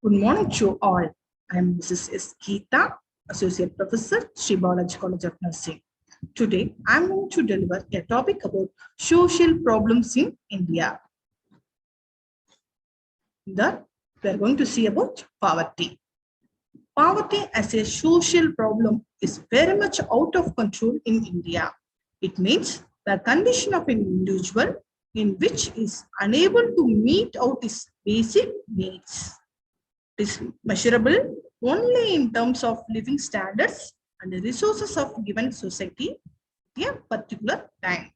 Good morning to all. I am Mrs. S. Geeta, Associate Professor, Sri Balaji College of Nursing. Today, I am going to deliver a topic about social problems in India. That we are going to see about poverty. Poverty as a social problem is very much out of control in India. It means the condition of an individual in which is unable to meet out his basic needs. It is measurable only in terms of living standards and the resources of given society at a particular time.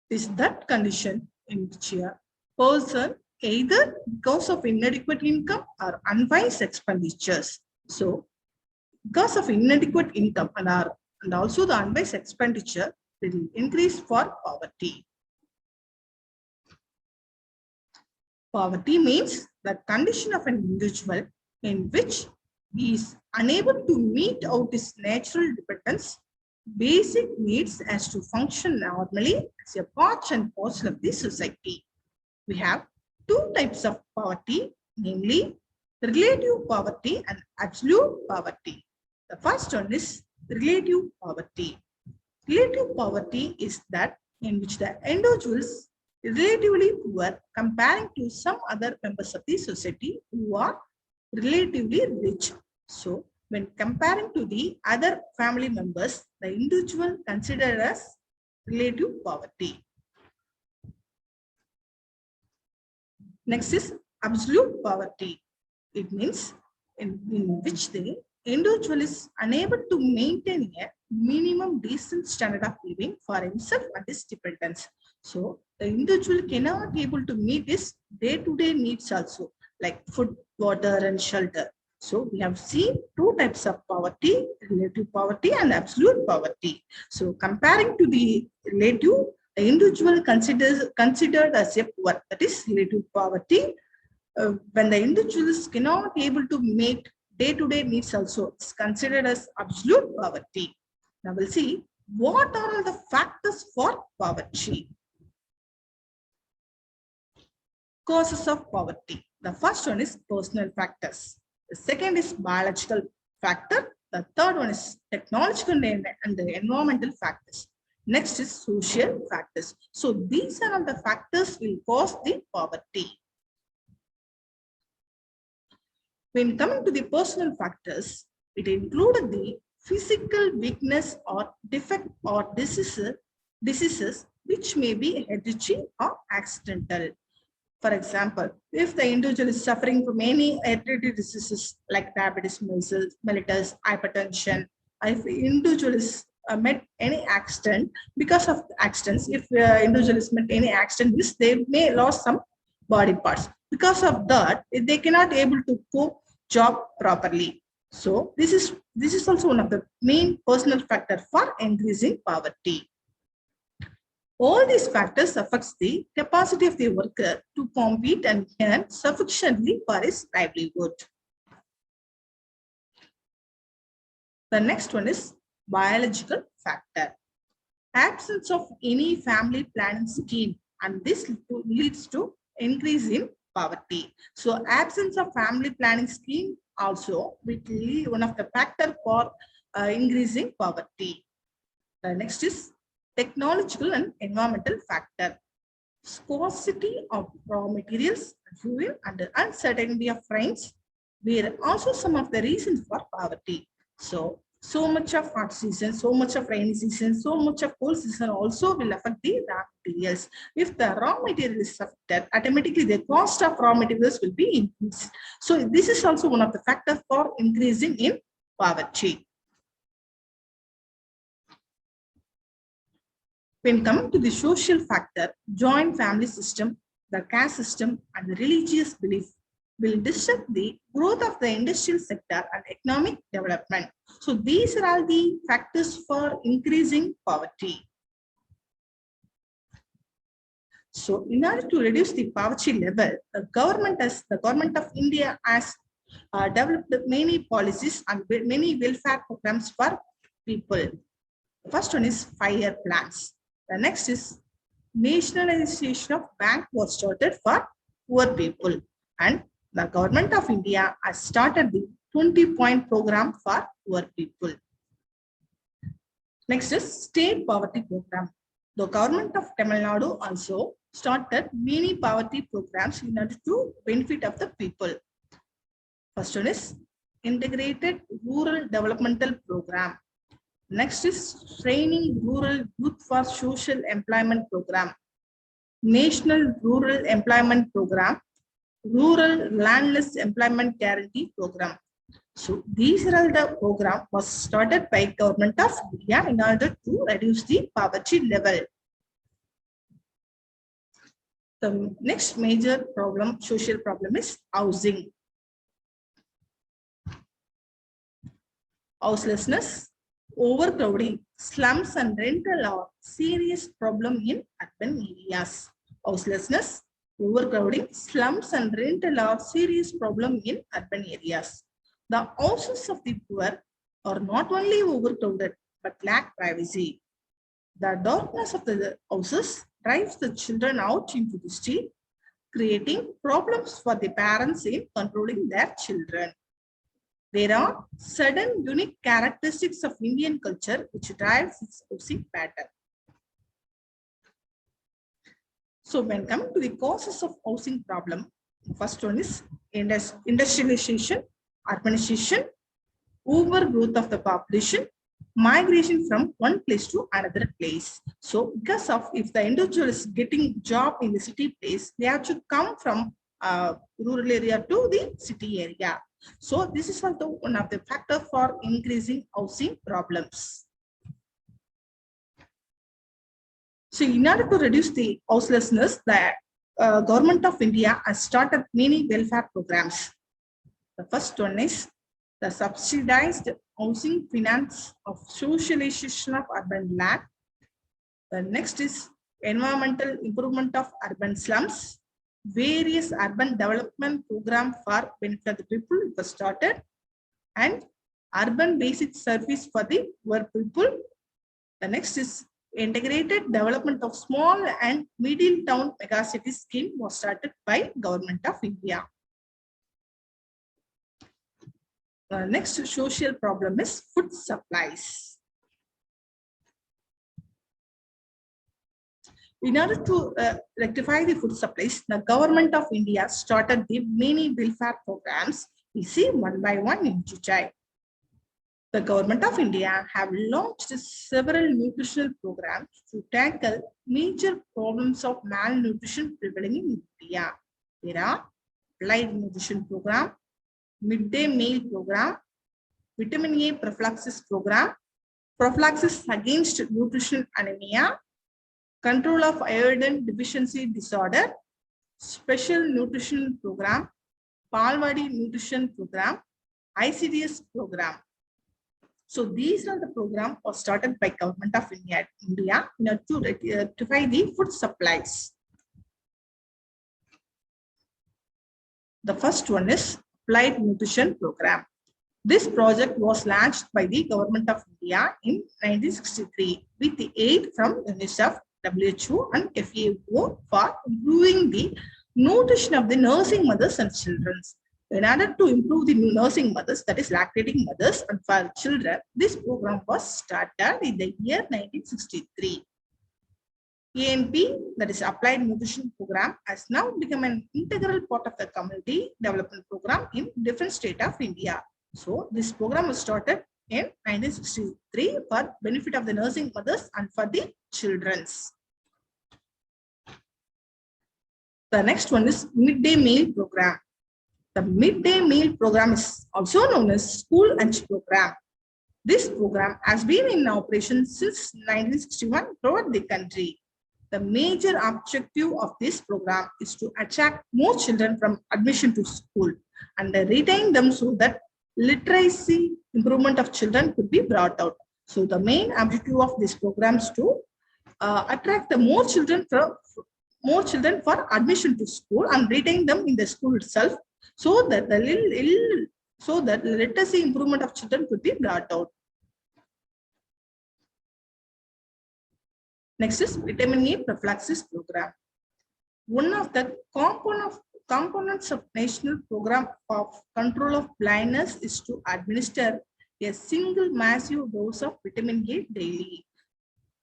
It is that condition in which a person either because of inadequate income or unwise expenditures. So, because of inadequate income and also the unwise expenditure will increase for poverty. Poverty means the condition of an individual in which he is unable to meet out his natural dependence, basic needs as to function normally as a part and parcel of the society. We have two types of poverty, namely relative poverty and absolute poverty. The first one is relative poverty. Relative poverty is that in which the individuals relatively poor comparing to some other members of the society who are relatively rich. So, when comparing to the other family members, the individual considered as relative poverty. Next is absolute poverty. It means in which the individual is unable to maintain a minimum decent standard of living for himself and his dependents. So the individual cannot able to meet his day-to-day needs also, like food, water, and shelter. So we have seen two types of poverty, relative poverty and absolute poverty. So comparing to the relative, the individual considered as a poor, that is relative poverty. When the individuals cannot able to meet day-to-day needs also, it's considered as absolute poverty. Now we'll see what are all the factors for poverty. Causes of poverty. The first one is personal factors. The second is biological factor. The third one is technological and the environmental factors. Next is social factors. So these are all the factors will cause the poverty. When coming to the personal factors, it included the physical weakness or defect or diseases which may be hereditary or accidental. For example, if the individual is suffering from any hereditary diseases like diabetes mellitus, hypertension, if the individual is met any accident, because of accidents, if the individual is met any accident, they may lose some body parts. Because of that, they cannot able to cope job properly. So this is also one of the main personal factor for increasing poverty. All these factors affects the capacity of the worker to compete and earn sufficiently for his livelihood. The next one is biological factor. Absence of any family planning scheme, and this leads to increase in poverty. So absence of family planning scheme also will be one of the factor for increasing poverty. The next is technological and environmental factor. Scarcity of raw materials, fuel, and the uncertainty of rains were also some of the reasons for poverty. So much of hot season, so much of rainy season, so much of cold season also will affect the raw materials. If the raw material is affected, automatically the cost of raw materials will be increased. So this is also one of the factors for increasing in poverty. When coming to the social factor, joint family system, the caste system, and the religious belief will disrupt the growth of the industrial sector and economic development. So these are all the factors for increasing poverty. So in order to reduce the poverty level, the government of India has developed many policies and many welfare programs for people. The first one is 5-year plans. The next is nationalization of bank was started for poor people, and The government of India has started the 20-point program for poor people. Next is state poverty program. The government of Tamil Nadu also started many poverty programs in order to benefit of the people. First one is integrated rural developmental program. Next is training rural youth for social employment program, national rural employment program, rural landless employment guarantee program. So these are all the program was started by government of India in order to reduce the poverty level. The next major problem, social problem, is housing. Houselessness, overcrowding, slums and rental are serious problem in urban areas. Houselessness, overcrowding, slums and rental are serious problem in urban areas. The houses of the poor are not only overcrowded but lack privacy. The darkness of the houses drives the children out into the street, creating problems for the parents in controlling their children. There are certain unique characteristics of Indian culture which drives its housing pattern. So when coming to the causes of housing problem, first one is industrialization, urbanization, overgrowth of the population, migration from one place to another place. So because of if the individual is getting job in the city place, they have to come from rural area to the city area. So this is also one of the factors for increasing housing problems. So in order to reduce the houselessness, the government of India has started many welfare programs. The first one is the subsidized housing finance of socialization of urban land. The next is environmental improvement of urban slums. Various urban development program for benefit of the people was started, and urban basic service for the poor people. The next is integrated development of small and middle town megacity scheme was started by government of India. Next social problem is food supplies. In order to rectify the food supplies, the government of India started the many welfare programs. We see one by one in detail. The government of India have launched several nutritional programs to tackle major problems of malnutrition prevailing in India. There are Applied Nutrition Program, Midday Meal Program, Vitamin A Prophylaxis Program, Prophylaxis Against Nutritional Anemia, Control of Iodine Deficiency Disorder, Special Nutrition Program, Palwadi Nutrition Program, ICDS Program. So these are the programs was started by government of India in order to rectify the food supplies. The first one is Applied Nutrition Program. This project was launched by the government of India in 1963 with the aid from UNICEF, WHO and FAO for improving the nutrition of the nursing mothers and children. In order to improve the nursing mothers, that is lactating mothers, and for children, this program was started in the year 1963. ANP, that is Applied Nutrition Program, has now become an integral part of the community development program in different states of India. So this program was started in 1963 for benefit of the nursing mothers and for the children. The next one is Midday Meal Program. The Midday Meal Program is also known as School Lunch Program. This program has been in operation since 1961 throughout the country. The major objective of this program is to attract more children from admission to school and retain them so that literacy improvement of children could be brought out. So the main objective of this program is to attract the more children for admission to school and retain them in the school itself, so that the literacy improvement of children could be brought out. Next is Vitamin A Prophylaxis Program. One of the component components of National Program of Control of Blindness is to administer a single massive dose of vitamin A daily.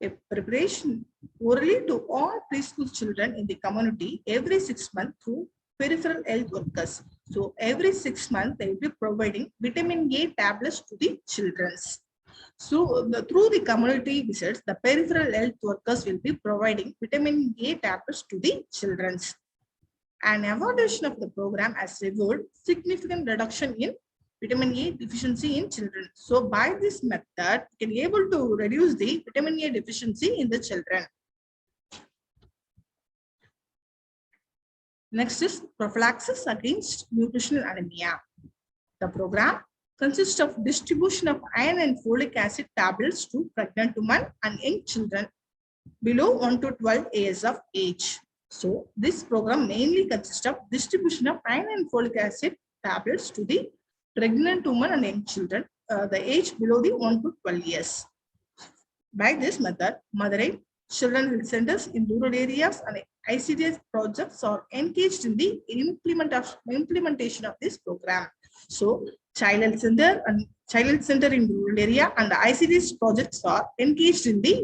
A preparation orally to all preschool children in the community every 6 months through peripheral health workers. So every 6 months, they will be providing vitamin A tablets to the children. So through the community visits, the peripheral health workers will be providing vitamin A tablets to the children. An evaluation of the program has revealed significant reduction in vitamin A deficiency in children. So by this method, we can be able to reduce the vitamin A deficiency in the children. Next is prophylaxis against nutritional anemia. The program consists of distribution of iron and folic acid tablets to pregnant women and young children below 1 to 12 years of age. So this program mainly consists of distribution of iron and folic acid tablets to the pregnant women and young children, the age below the 1 to 12 years. By this method, Madurai Children Health Centers in rural areas and ICDS projects are engaged in the implementation of this program. So, Child Health Center in rural area and the ICDS projects are engaged in the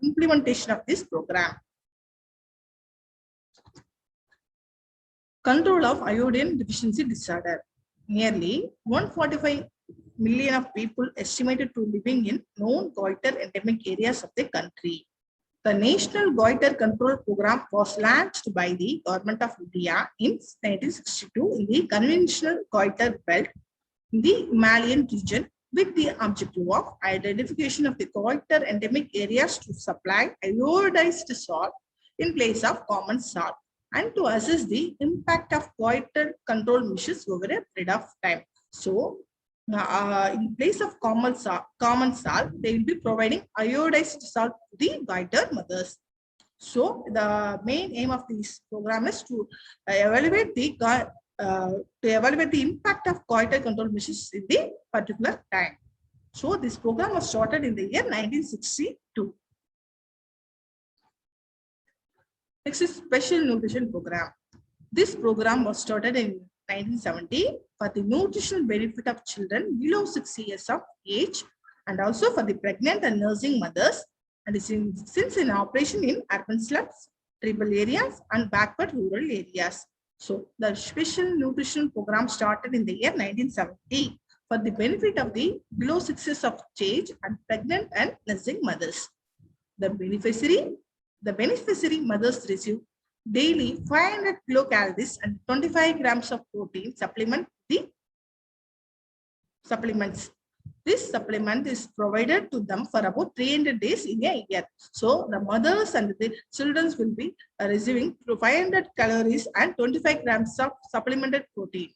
implementation of this program. Control of iodine deficiency disorder. Nearly 145 million of people estimated to living in known goiter endemic areas of the country. The National Goiter Control Program was launched by the Government of India in 1962 in the conventional goiter belt in the Himalayan region with the objective of identification of the goiter endemic areas to supply iodized salt in place of common salt and to assess the impact of goiter control measures over a period of time. So, in place of common salt, they will be providing iodized salt to the goiter mothers. So the main aim of this program is to evaluate the impact of goiter control measures in the particular time. So this program was started in the year 1962. Next is Special Nutrition Program. This program was started in 1970 for the nutritional benefit of children below 6 years of age and also for the pregnant and nursing mothers, and is since in operation in urban slums, tribal areas and backward rural areas. So the Special Nutrition Program started in the year 1970 for the benefit of the below 6 years of age and pregnant and nursing mothers. The beneficiary mothers receive daily 500 kilocalories and 25 grams of protein supplements. This supplement is provided to them for about 300 days in a year. So the mothers and the children will be receiving 500 calories and 25 grams of supplemented protein.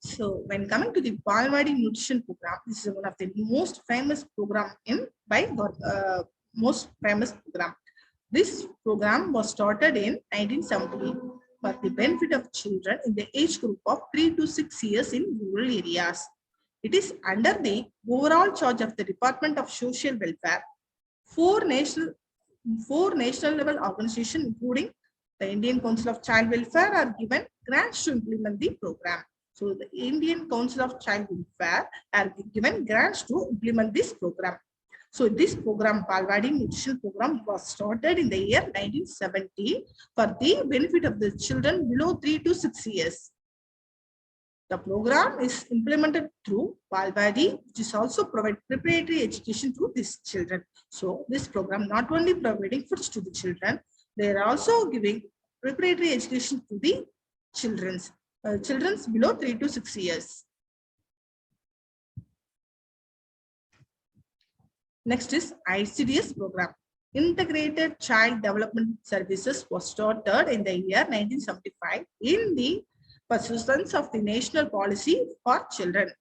So when coming to the Balwadi Nutrition Program, this is one of the most famous program This program was started in 1970 for the benefit of children in the age group of 3 to 6 years in rural areas. It is under the overall charge of the Department of Social Welfare. Four national level organizations, including the Indian Council of Child Welfare, are given grants to implement the program. So the Indian Council of Child Welfare are given grants to implement this program. So this program, Balwadi Nutrition Program, was started in the year 1970 for the benefit of the children below 3 to 6 years. The program is implemented through Balwadi, which is also provide preparatory education to these children. So this program not only providing foods to the children, they are also giving preparatory education to the children below 3 to 6 years. Next is ICDS program. Integrated Child Development Services was started in the year 1975 in the pursuance of the National Policy for Children.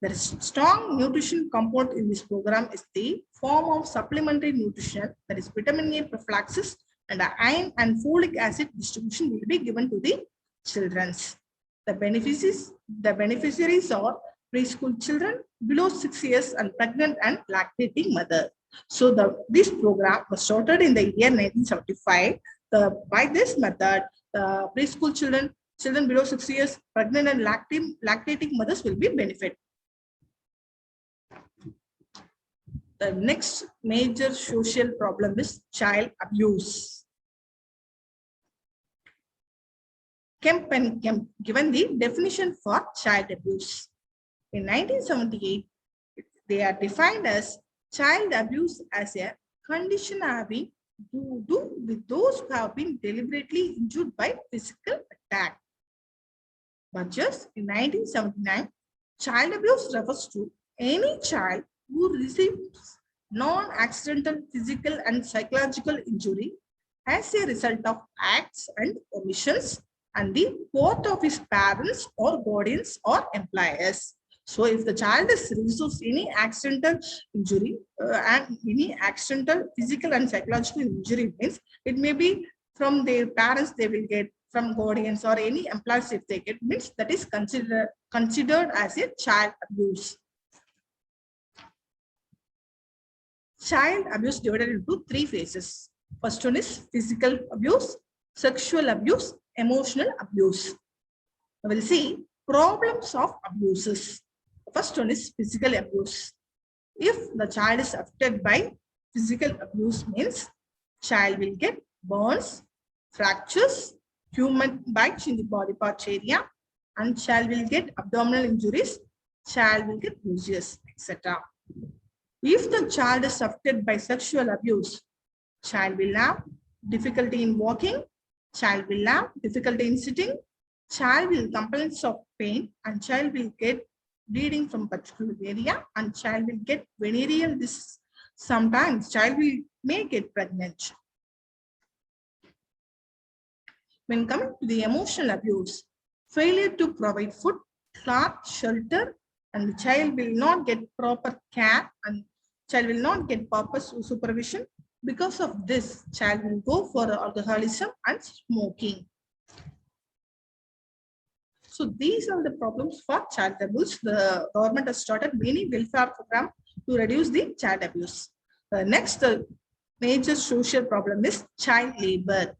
The strong nutrition component in this program is the form of supplementary nutrition, that is vitamin A prophylaxis, and iron and folic acid distribution will be given to the children. The beneficiaries are preschool children below 6 years and pregnant and lactating mother. So this program was started in the year 1975. By this method, the preschool children below 6 years, pregnant and lactating mothers will be benefit. The next major social problem is child abuse. Kemp and Kemp given the definition for child abuse. In 1978, they are defined as child abuse as a condition having to do with those who have been deliberately injured by physical attack. But just in 1979, child abuse refers to any child who receives non-accidental physical and psychological injury as a result of acts and omissions on the part of his parents or guardians or employers. So if the child is receives any accidental injury and any accidental physical and psychological injury means it may be from their parents, they will get from guardians or any employees if they get, means that is considered as a child abuse. Child abuse divided into three phases. First one is physical abuse, sexual abuse, emotional abuse. We will see problems of abuses. First one is physical abuse. If the child is affected by physical abuse means child will get burns, fractures, human bites in the body part area, and child will get abdominal injuries, child will get bruises, etc. If the child is affected by sexual abuse, child will have difficulty in walking, child will have difficulty in sitting, child will complaints of pain, and child will get bleeding from particular area, and child will get venereal disease. Sometimes child may get pregnant. When coming to the emotional abuse, failure to provide food, cloth, shelter, and the child will not get proper care and child will not get proper supervision. Because of this, child will go for alcoholism and smoking. So these are the problems for child abuse. The government has started many welfare programs to reduce the child abuse. The next major social problem is child labor.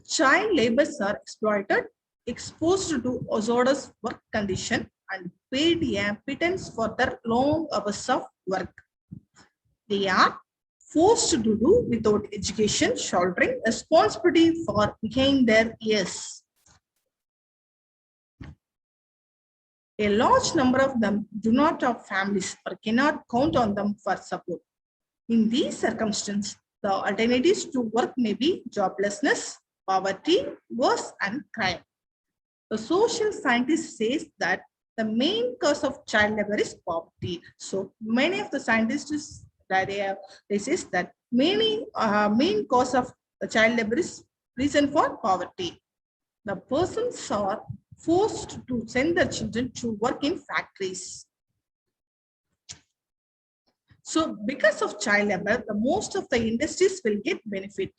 Child laborers are exploited, exposed to hazardous work conditions, and paid a pittance for their long hours of work. They are forced to do without education, shouldering responsibility for behind their ears. A large number of them do not have families or cannot count on them for support. In these circumstances, the alternatives to work may be joblessness, poverty, wars, and crime. The social scientist says that the main cause of child labor is poverty. So many of the scientists they say that main cause of the child labor is reason for poverty. The persons are forced to send their children to work in factories. So because of child labor, the most of the industries will get benefit.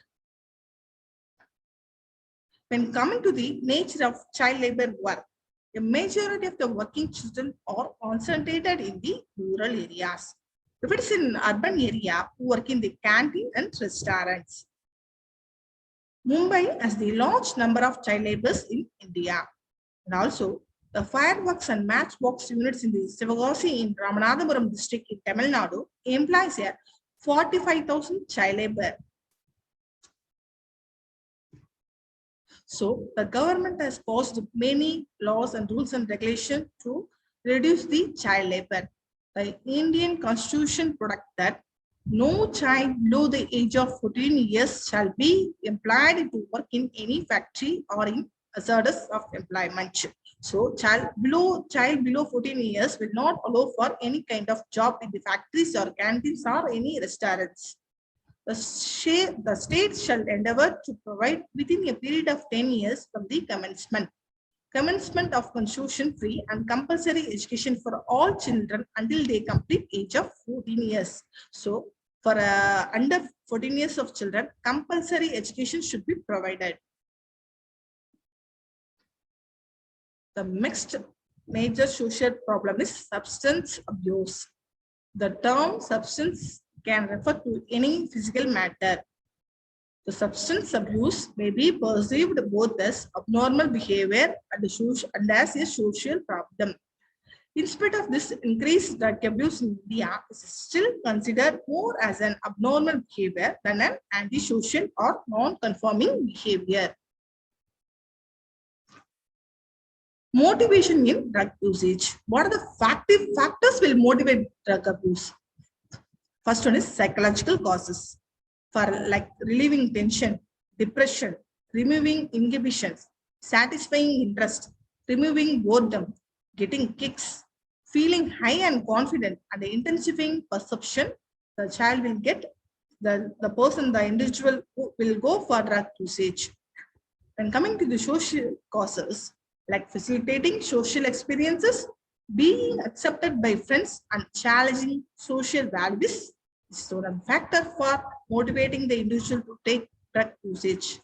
When coming to the nature of child labor work, the majority of the working children are concentrated in the rural areas. If it's in urban area, who work in the canteen and restaurants. Mumbai has the large number of child laborers in India. And also, the fireworks and matchbox units in the Sivagasi in Ramanathapuram district in Tamil Nadu employs 45,000 child labor. So the government has passed many laws and rules and regulations to reduce the child labor. The Indian Constitution protects that no child below the age of 14 years shall be employed to work in any factory or in hazardous of employment. So child below 14 years will not allow for any kind of job in the factories or canteens or any restaurants. The state shall endeavor to provide within a period of 10 years from the commencement of constitution-free and compulsory education for all children until they complete age of 14 years. So for under 14 years of children, compulsory education should be provided. The next major social problem is substance abuse. The term substance can refer to any physical matter. The substance abuse may be perceived both as abnormal behavior and as a social problem. In spite of this increased drug abuse in India, is still considered more as an abnormal behavior than an antisocial or non-conforming behavior. Motivation in drug usage. What are the factors will motivate drug abuse? First one is psychological causes, for like relieving tension, depression, removing inhibitions, satisfying interest, removing boredom, getting kicks, feeling high and confident, and intensifying perception. The child will get, the individual will go for drug usage. When coming to the social causes, like facilitating social experiences, being accepted by friends, and challenging social values, is one factor for motivating the individual to take drug usage.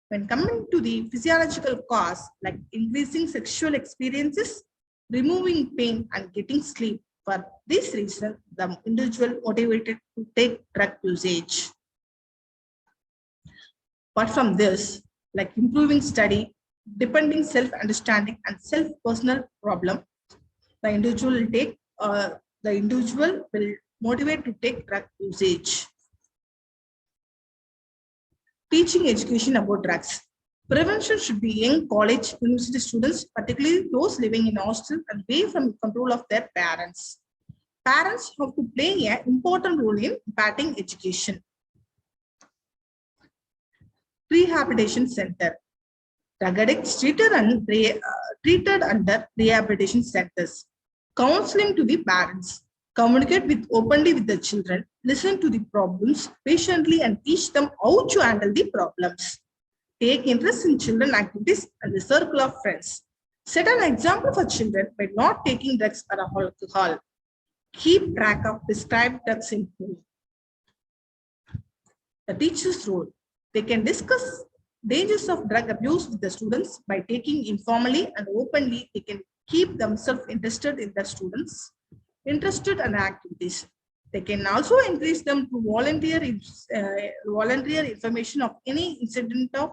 When coming to the physiological cause, like increasing sexual experiences, removing pain, and getting sleep, for this reason, the individual motivated to take drug usage. Apart from this, like improving study, depending self-understanding, and self-personal problem, the individual will motivate to take drug usage. Teaching education about drugs. Prevention should be young college, university students, particularly those living in hostels and away from control of their parents. Parents have to play an important role in imparting education. Rehabilitation center. Drug addicts treated under rehabilitation centers. Counseling to the parents. Communicate openly with the children, listen to the problems patiently, and teach them how to handle the problems. Take interest in children activities and the circle of friends. Set an example for children by not taking drugs or alcohol. Keep track of prescribed drugs in home. The teacher's role. They can discuss dangers of drug abuse with the students by taking informally and openly. They can keep themselves interested in the students. Interested in activities. They can also encourage them to volunteer information of any incident of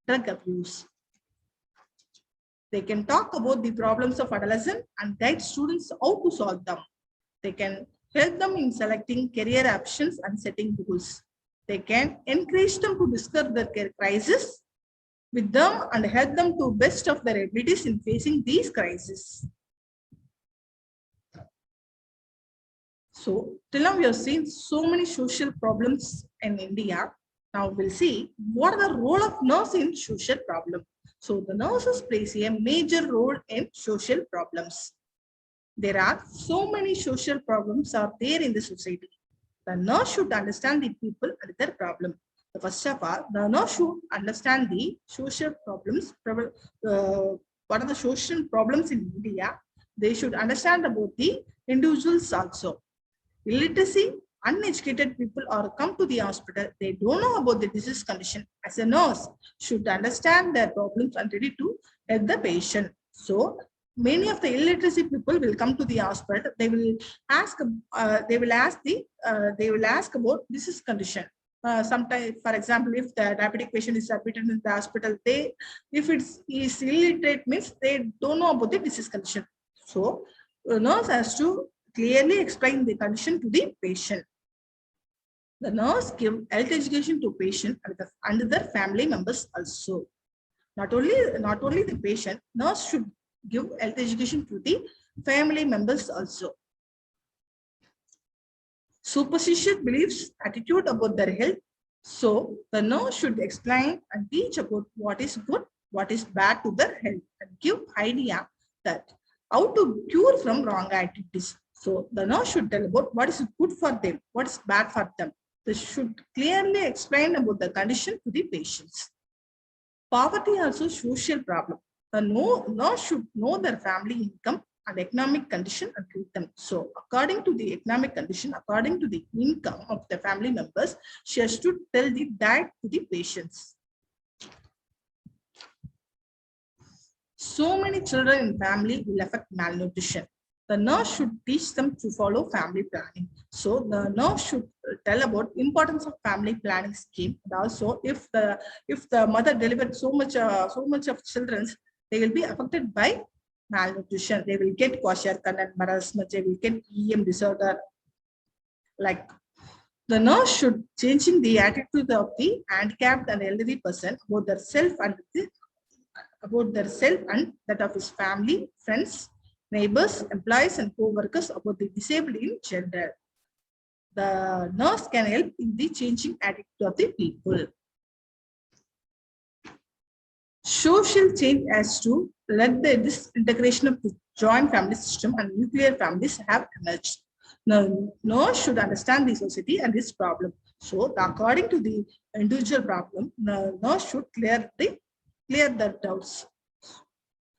drug abuse. They can talk about the problems of adolescents and guide students how to solve them. They can help them in selecting career options and setting goals. They can encourage them to discuss their crisis with them and help them to best of their abilities in facing these crises. So till now we have seen so many social problems in India. Now we'll see what are the role of nurse in social problem. So the nurses plays a major role in social problems. There are so many social problems are there in the society. The nurse should understand the people and their problem. First of all, the nurse should understand the social problems. What are the social problems in India? They should understand about the individuals also. Illiteracy, uneducated people are come to the hospital. They don't know about the disease condition. As a nurse, should understand their problems and ready to help the patient. So many of the illiteracy people will come to the hospital. They will ask about disease condition. Sometimes, for example, if the diabetic patient is admitted in the hospital, if is illiterate means they don't know about the disease condition. So nurse has to clearly explain the condition to the patient. The nurse gives health education to patient and their family members also. Not only the patient, nurse should give health education to the family members also. Superstitious beliefs, attitude about their health. So the nurse should explain and teach about what is good, what is bad to their health, and give idea that how to cure from wrong activities. So the nurse should tell about what is good for them, what is bad for them. They should clearly explain about the condition to the patients. Poverty also social problem. The nurse should know their family income and economic condition and treat them. So according to the economic condition, according to the income of the family members, she has to tell the diet to the patients. So many children in family will affect malnutrition. The nurse should teach them to follow family planning. So the nurse should tell about importance of family planning scheme. And also, if the mother delivered so much of children, they will be affected by malnutrition. They will get kwashiorkor and marasmus. They will get EM disorder. Like the nurse should changing the attitude of the handicapped and elderly person about their self and that of his family, friends, neighbors, employees, and co-workers about the disabled in general. The nurse can help in the changing attitude of the people. Social change has to let the disintegration of the joint family system and nuclear families have emerged. Now, nurse should understand the society and this problem. So, according to the individual problem, the nurse should clear the doubts.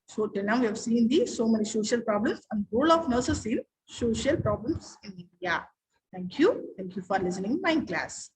So till now we have seen the so many social problems and role of nurses in social problems in India. Thank you. Thank you for listening to my class.